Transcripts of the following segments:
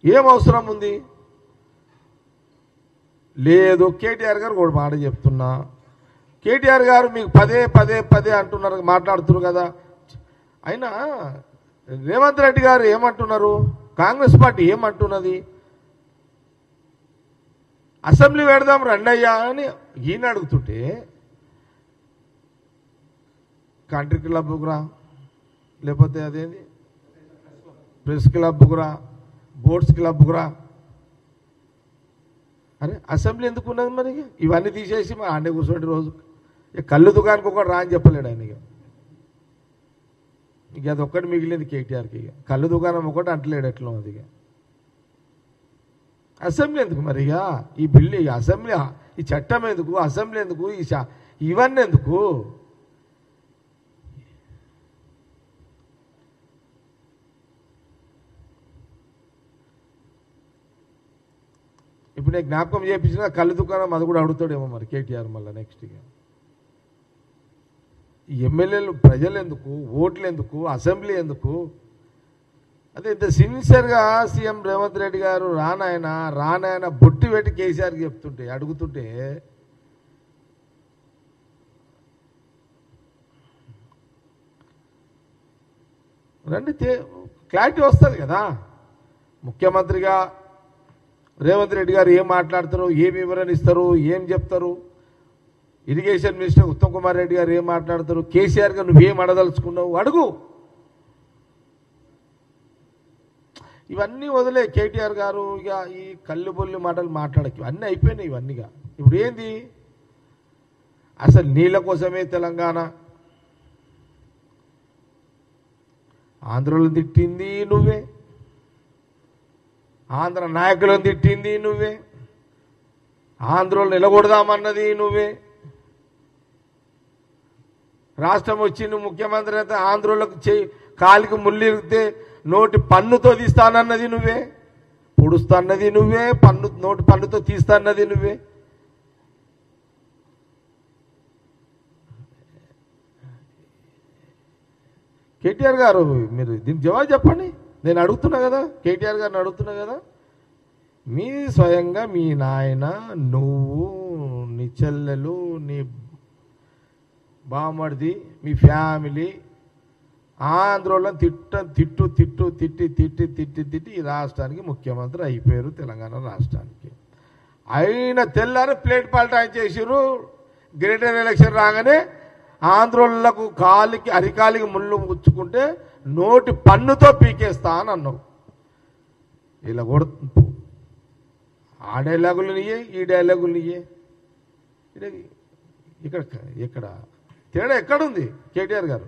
ఏం అవసరం ఉంది? లేదు. కేటీఆర్ గారు కూడా మాట చెప్తున్నా, కేటీఆర్ గారు మీకు పదే పదే పదే అంటున్నారు, మాట్లాడుతున్నారు కదా. అయినా రేవంత్ రెడ్డి గారు ఏమంటున్నారు, కాంగ్రెస్ పార్టీ ఏమంటున్నది, అసెంబ్లీ పెడదాం రండయ్యా అని ఈయన అడుగుతుంటే, కంట్రీ క్లబ్కు రా, లేకపోతే అదేంది ప్రెస్ క్లబ్కు రా, బోర్డ్స్ క్లబ్కు రా. అరే అసెంబ్లీ ఎందుకు ఉన్నది మరి? ఇవన్నీ తీసేసి మరి ఆడే కూర్చోండి రోజు. కళ్ళు దుకాణానికి ఒకటి రా అని చెప్పలేడు ఆయన. ఇక అది ఒక్కటి మిగిలింది కేటీఆర్కి. ఇక కళ్ళు దుకాణం ఒకటి అంటలేడు ఎట్లా ఉంది. ఇక అసెంబ్లీ ఎందుకు మరి? ఇక ఈ బిల్లు, ఈ అసెంబ్లీ, ఈ చట్టం ఎందుకు, అసెంబ్లీ ఎందుకు, ఇవన్నీ ఎందుకు? ఇప్పుడు నేను జ్ఞాపకం చేయించిన కళ్ళు దుకాణం అది కూడా అడుగుతాడేమో మరి కేటీఆర్ మళ్ళీ నెక్స్ట్. ఇక ఎమ్మెల్యేలు ప్రజలు ఎందుకు, ఓట్లు ఎందుకు, అసెంబ్లీ ఎందుకు? అదే ఇంత సిన్సియర్గా సీఎం రేవంత్ రెడ్డి గారు రానాయన బొట్టి పెట్టి కేసీఆర్కి చెప్తుంటే, అడుగుతుంటే రండి, క్లారిటీ వస్తుంది కదా. ముఖ్యమంత్రిగా రేవంత్ రెడ్డి గారు ఏం మాట్లాడతారు, ఏం వివరణ ఇస్తారు, ఏం చెప్తారు, ఇరిగేషన్ మినిస్టర్ ఉత్తమ్ కుమార్ రెడ్డి గారు ఏం మాట్లాడతారు, కేసీఆర్ గారు నువ్వేం అడదలుచుకున్నావు అడుగు. ఇవన్నీ వదిలే కేటీఆర్ గారు. ఇక ఈ కళ్ళు బొల్లి మాటలు మాట్లాడక ఇవన్నీ అయిపోయినాయి. ఇవన్నీగా ఇప్పుడు ఏంది, అసలు నీళ్ళ కోసమే తెలంగాణ, ఆంధ్రలో తిట్టింది నువ్వే, ఆంధ్ర నాయకులను తిట్టింది నువ్వే, ఆంధ్రలో నిలగొడదామన్నది నువ్వే. రాష్ట్రం వచ్చి నువ్వు ముఖ్యమంత్రి అయితే ఆంధ్రలకు కాలికి ముళ్ళిరిగితే నోటి పన్నుతో తీస్తానన్నది నువ్వే, పొడుస్తాన్నది నువ్వే, నోటి పన్నుతో తీస్తాన్నది నువ్వే. కేటీఆర్ గారు మీరు దీనికి జవాబు చెప్పండి. నేను అడుగుతున్నా కదా, కేటీఆర్ గారిని అడుగుతున్నా కదా. మీ స్వయంగా మీ నాయన, నువ్వు, నీ చెల్లెలు, నీ బామర్ది, మీ ఫ్యామిలీ ఆంధ్రలో తిట్టి ఈ రాష్ట్రానికి ముఖ్యమంత్రి అయిపోయారు, తెలంగాణ రాష్ట్రానికి. అయిన తెల్లారి ప్లేట్ పల్టాయి చేసిరు. గ్రేటర్ ఎలక్షన్ రాగానే ఆంధ్రోళ్లకు అరికాలికి ముళ్ళు ముచ్చుకుంటే నోటి పన్నుతో పీకేస్తా అని అన్నావు. ఇలా కూడా ఆ డైలాగులు నీయే, ఈ డైలాగులు నీయే. ఇక్కడ తేడా ఎక్కడుంది కేటీఆర్ గారు?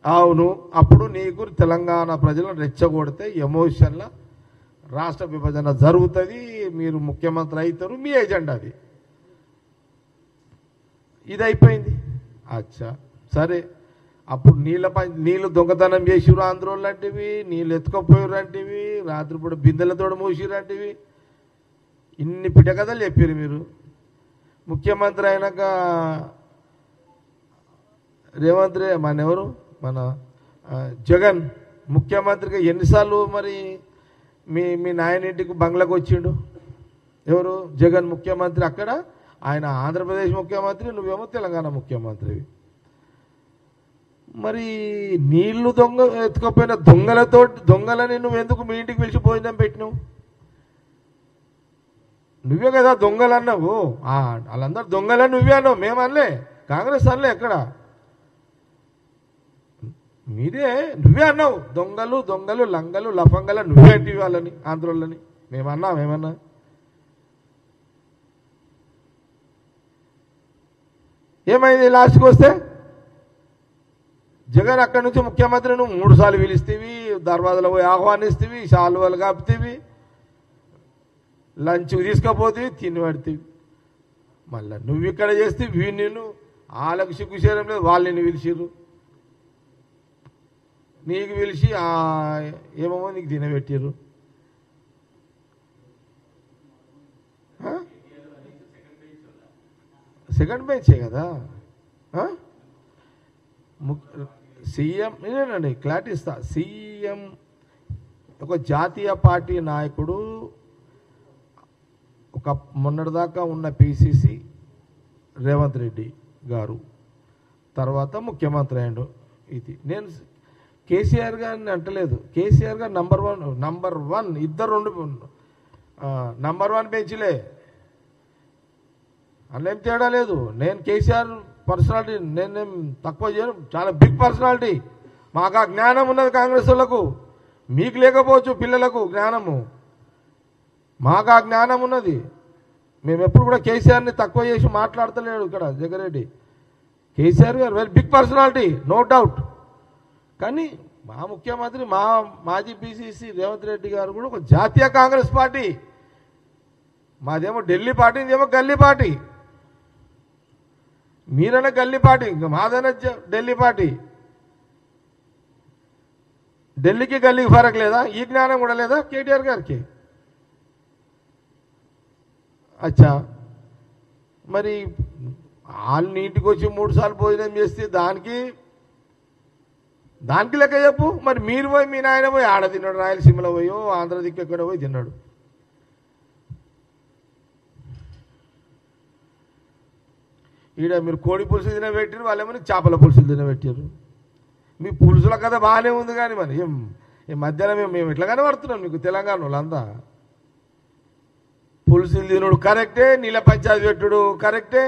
అవును, అప్పుడు నీకు తెలంగాణ ప్రజలను రెచ్చగొడితే ఎమోషన్ల రాష్ట్ర విభజన జరుగుతుంది, మీరు ముఖ్యమంత్రి అవుతారు, మీ ఎజెండా అది. ఇది అయిపోయింది. అచ్చా సరే, అప్పుడు నీళ్ళు దొంగతనం చేసిరు ఆంధ్రోళ్ళు లాంటివి, నీళ్ళు ఎత్తుకపోయారు లాంటివి, రాత్రిపూట బిందెలతో మోసిరు లాంటివి, ఇన్ని పిటకథలు చెప్పారు మీరు. ముఖ్యమంత్రి అయినాక రేవంత్ మన జగన్ ముఖ్యమంత్రిగా ఎన్నిసార్లు మరి మీ నాయనింటికి బంగ్లాకు వచ్చిండు? ఎవరు? జగన్ ముఖ్యమంత్రి. అక్కడ ఆయన ఆంధ్రప్రదేశ్ ముఖ్యమంత్రి, నువ్వేమో తెలంగాణ ముఖ్యమంత్రి. మరి నీళ్లు ఎత్తుకపోయిన దొంగలని నువ్వెందుకు మీ ఇంటికి పిలిచి భోజనం పెట్టినావు? నువ్వే కదా దొంగలు అన్నావు. వాళ్ళందరూ దొంగలని నువ్వే అన్నావు, మేమనలే, కాంగ్రెస్ అనలే. ఎక్కడ నువ్వే అన్నావు, దొంగలు లంగలు లఫంగల నువ్వే అంటివి వాళ్ళని, ఆంధ్రోళ్ళని. మేమన్నా ఏమైంది? లాస్ట్కి వస్తే జగన్ అక్కడి నుంచి ముఖ్యమంత్రి నువ్వు 3 సార్లు పిలుస్తేవి, దర్వాజలో పోయి ఆహ్వానిస్తేవి, శాలువలు కాపుతేవి, లంచ్కి తీసుకపోతేవి, తిని పడితేవి. మళ్ళీ నువ్వు ఇక్కడ చేస్తే నేను వాళ్ళకు సిగ్గు చేయడం లేదు, వాళ్ళు నిన్ను పిలిచిర్రు, నీకు పిలిచి ఏమో నీకు తినబెట్టిర్రు. సెకండ్ బెంచే కదా సీఎం. నేనండి క్లారిటీ ఇస్తా. సీఎం ఒక జాతీయ పార్టీ నాయకుడు ఒక మొన్నటిదాకా ఉన్న పిసిసి రేవంత్ రెడ్డి గారు తర్వాత ముఖ్యమంత్రి అయ్యాడు. ఇది నేను కేసీఆర్ గారిని అంటలేదు. కేసీఆర్ గారు నంబర్ వన్ ఇద్దరు నంబర్ వన్ బెంచ్లే, అందులో ఏం తేడా లేదు. నేను కేసీఆర్ పర్సనాలిటీ నేనేం తక్కువ చేయను, చాలా బిగ్ పర్సనాలిటీ. మాకు ఆ జ్ఞానం ఉన్నది కాంగ్రెస్ వాళ్ళకు, మీకు లేకపోవచ్చు పిల్లలకు జ్ఞానము, మాకు ఆ జ్ఞానం ఉన్నది. మేము ఎప్పుడు కూడా కేసీఆర్ని తక్కువ చేసి మాట్లాడతలేడు ఇక్కడ జగ్గారెడ్డి. కేసీఆర్ గారు very big personality, no doubt. కానీ మా ముఖ్యమంత్రి మాజీ పిసిసి రేవంత్ రెడ్డి గారు కూడా ఒక జాతీయ కాంగ్రెస్ పార్టీ. మాదేమో ఢిల్లీ పార్టీ, ఇదేమో గల్లీ పార్టీ. మీరైనా గల్లీ పార్టీ, ఇంకా మాదైనా ఢిల్లీ పార్టీ. ఢిల్లీకి గల్లీకి ఫరక్ లేదా? ఈ జ్ఞానం కూడా లేదా కేటీఆర్ గారికి? అచ్చా, మరి వాళ్ళని ఇంటికి వచ్చి 3 సార్లు భోజనం చేస్తే దానికి లెక్క చెప్పు. మరి మీరు పోయి మీ నాయన పోయి ఆడ తిన్నాడు, రాయలసీమలో పోయో ఆంధ్ర దిక్కు ఎక్కడ పోయి తిన్నాడు. ఈడ మీరు కోడి పులుసు తినబెట్టారు, వాళ్ళేమని చేపల పులుసులు తినబెట్టారు. మీ పులుసుల కథ బాగానే ఉంది, కానీ మరి ఈ మధ్యాహ్నం మేము ఎట్లాగానే పడుతున్నాం మీకు తెలంగాణ వాళ్ళంతా. పులుసులు తినుడు కరెక్టే, నీళ్ళ పంచాయతీ పెట్టుడు కరెక్టే,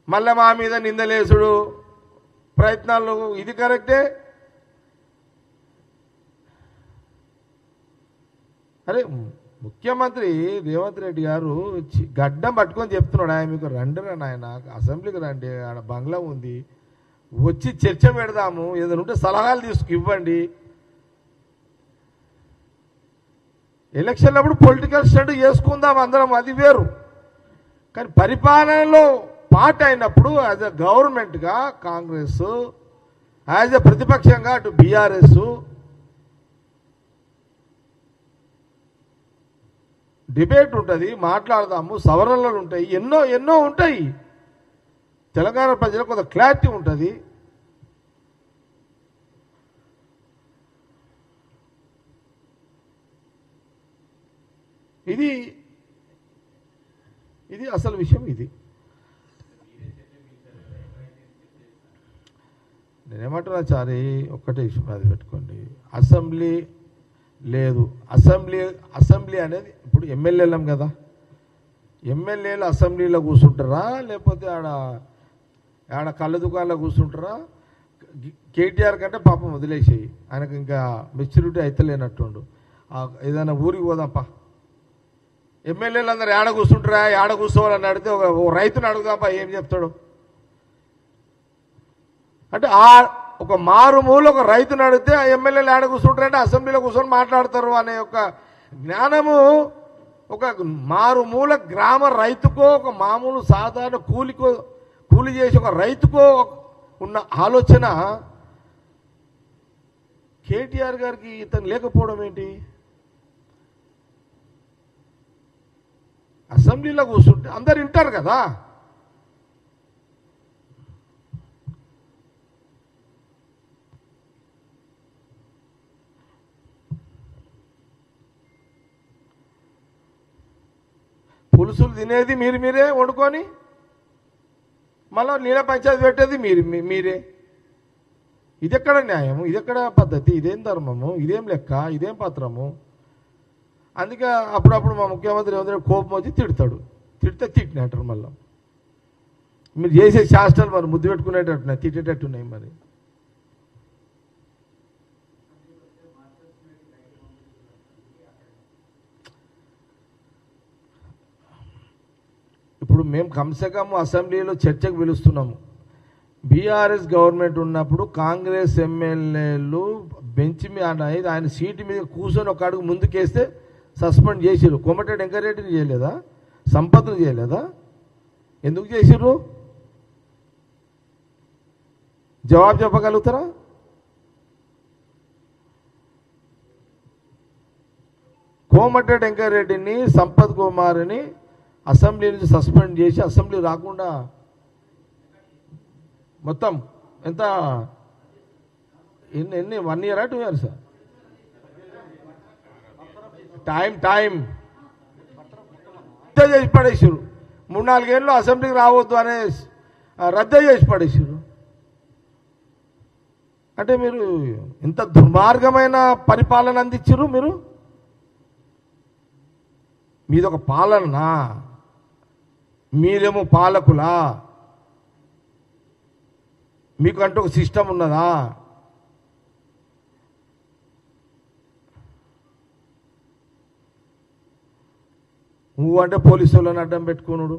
మళ్ళీ మా మీద నిందలేసుడు ప్రయత్నాలు ఇది కరెక్టే. అరే ముఖ్యమంత్రి రేవంత్ రెడ్డి గారు గడ్డం పట్టుకొని చెప్తున్నాడు, ఆయన మీకు రండిరా నాయన, అసెంబ్లీకి రండి, ఆడ బంగ్లా ఉంది, వచ్చి చర్చ పెడదాము, ఏదైనా ఉంటే సలహాలు ఇవ్వండి. ఎలక్షన్లప్పుడు పొలిటికల్ స్టడీ చేసుకుందాం అందరం, అది వేరు. కానీ పరిపాలనలో పార్ట్ అయినప్పుడు యాజ్ ఎ గవర్నమెంట్గా కాంగ్రెస్, యాజ్ ఎ ప్రతిపక్షంగా అటు బీఆర్ఎస్ డిబేట్ ఉంటుంది, మాట్లాడదాము, సవరణలు ఉంటాయి, ఎన్నో ఉంటాయి. తెలంగాణ ప్రజలకు కొంత క్లారిటీ ఉంటుంది. ఇది అసలు విషయం. ఇది నేనేమంటున్నా చారి, ఒక్కటే విషయం అది పెట్టుకోండి. అసెంబ్లీ లేదు, అసెంబ్లీ అనేది ఇప్పుడు ఎమ్మెల్యేలం కదా, ఎమ్మెల్యేలు అసెంబ్లీలో కూర్చుంటారా లేకపోతే ఆడ కళ్ళ దుకాణంలో కూర్చుంటారా? కేటీఆర్ కంటే పాపం వదిలేసేయి, ఆయనకు ఇంకా మెచ్యూరిటీ అయితే లేనట్టుండు. ఏదైనా ఊరికి పోదాంపా, ఎమ్మెల్యేలు అందరు ఏడ కూర్చుంటారా, ఏడ కూర్చోవాలని అడిగితే ఓ రైతుని అడుగుదాంపా, ఏం చెప్తాడు అంటే ఒక మారుమూల ఒక రైతుని అడిగితే ఆ ఎమ్మెల్యేలు ఏడ కూర్చుంటారంటే అసెంబ్లీలో కూర్చొని మాట్లాడతారు అనే ఒక జ్ఞానము ఒక మారుమూల గ్రామ రైతుకో, ఒక మామూలు సాధారణ కూలి చేసి ఒక రైతుకో ఉన్న ఆలోచన కేటీఆర్ గారికి ఇతను లేకపోవడం ఏంటి? అసెంబ్లీలో కూర్చుంటే అందరు వింటారు కదా. పులుసులు తినేది మీరే వండుకొని, మళ్ళీ నీళ్ళ పంచాయతీ పెట్టేది మీరే. ఇదెక్కడ న్యాయము? ఇదెక్కడ పద్ధతి? ఇదేం ధర్మము? ఇదేం లెక్క? ఇదేం పత్రము? అందుకే అప్పుడప్పుడు మా ముఖ్యమంత్రి ఏమంటే కోపం వచ్చి తిడితే తిట్టినట్టారు. మళ్ళీ మీరు చేసే శాస్త్రాలు మరి ముద్దు పెట్టుకునేటట్టున్నాయి, తిట్టేటట్టున్నాయి. మరి ఇప్పుడు మేము కమ్సే కమ్ అసెంబ్లీలో చర్చకు పిలుస్తున్నాము. బీఆర్ఎస్ గవర్నమెంట్ ఉన్నప్పుడు కాంగ్రెస్ ఎమ్మెల్యేలు బెంచ్ మీద ఆయన సీటు మీద కూర్చొని ఒక అడుగు ముందుకేస్తే సస్పెండ్ చేసిర్రు. కోమటిరెడ్డి వెంకటరెడ్డిని చేయలేదా? సంపత్ను చేయలేదా? ఎందుకు చేసిర్రు? జవాబు చెప్పగలుగుతారా? కోమటిరెడ్డి వెంకటరెడ్డిని, సంపత్ కుమార్ని అసెంబ్లీ నుంచి సస్పెండ్ చేసి అసెంబ్లీ రాకుండా మొత్తం ఎంత ఎన్ని 1 year 2 years టైం రద్దు చేసి పడేసారు. 3-4 ఏళ్ళు అసెంబ్లీకి రావద్దు అనే రద్దు చేసి పడేసారు. అంటే మీరు ఇంత దుర్మార్గమైన పరిపాలన అందించారు. మీరు మీదొక పాలన, మీరేమో పాలకులా? మీకు అంటూ ఒక సిస్టమ్ ఉన్నదా? నువ్వు అంటే పోలీసు వాళ్ళని అడ్డం పెట్టుకున్నాడు.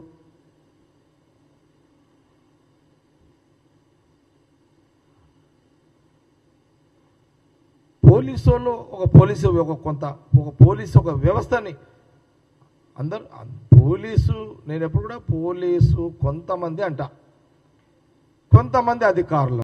పోలీసు వాళ్ళు ఒక పోలీసు ఒక వ్యవస్థని అందరు పోలీసు, నేను ఎప్పుడు కూడా పోలీసు కొంతమంది అధికారులు